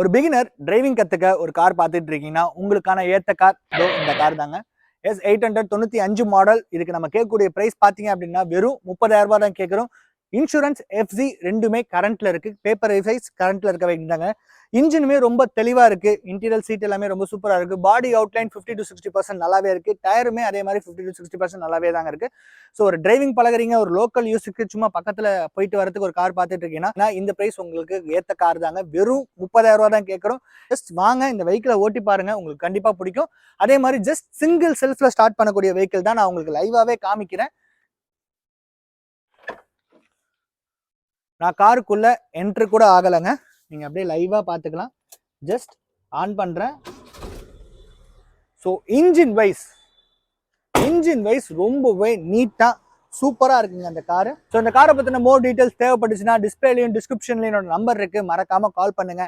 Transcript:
ஒரு beginner driving கத்துக்க ஒரு கார் பார்த்துட்டு இருக்கீங்கன்னா உங்களுக்கான ஏத்த கார் இந்த கார் தாங்க. S800 95 model. இதுக்கு நம்ம கேட்கக்கூடிய பிரைஸ் பாத்தீங்க அப்படின்னா வெறும் 30,000 ரூபாய் தான் கேட்கிறோம். இன்சூரன்ஸ் FZ ரெண்டுமே கரண்ட்ல இருக்கு. பேப்பர் ரிவைஸ் கரண்ட்ல இருக்க வைக்கிறாங்க. இன்ஜினுமே ரொம்ப தெளிவா இருக்கு. இன்டீரியர் சீட் எல்லாமே ரொம்ப சூப்பரா இருக்கு. பாடி அவுட்லைன் 50 to 60% நல்லாவே இருக்கு. டயருமே அதே மாதிரி 50 to 60% நல்லாவே தாங்க இருக்கு. ஸோ ஒரு டிரைவிங் பழகுறீங்க, ஒரு லோக்கல் யூஸுக்கு சும்மா பக்கத்துல போயிட்டு வரதுக்கு ஒரு கார் பார்த்துட்டு இருக்கீங்கன்னா இந்த பிரைஸ் உங்களுக்கு ஏத்த கார் தாங்க. வெறும் 30,000 ரூபாய் தான் கேட்கிறோம். ஜஸ்ட் வாங்க இந்த வெஹிக்கிளை ஓட்டி பாருங்க, உங்களுக்கு கண்டிப்பா பிடிக்கும். அதே மாதிரி ஜஸ்ட் சிங்கிள் செல்ஃப்ல ஸ்டார்ட் பண்ணக்கூடிய வெஹிக்கிள் தான் நான் உங்களுக்கு லைவாவே காமிக்கிறேன். நான் காருக்குள்ள என்ட்ரு கூட ஆகலைங்க, நீங்க அப்படியே லைவா பார்த்துக்கலாம். ஜஸ்ட் ஆன் பண்றேன். ஸோ இன்ஜின் வைஸ் ரொம்பவே நீட்டா சூப்பரா இருக்குங்க அந்த காரு. ஸோ இந்த காரை பத்தின மோர் டீடைல்ஸ் தேவைப்பட்டுச்சுன்னா டிஸ்பிளேலையும் டிஸ்கிரிப்ஷன்லையும் என்னோட நம்பர் இருக்கு, மறக்காம கால் பண்ணுங்க.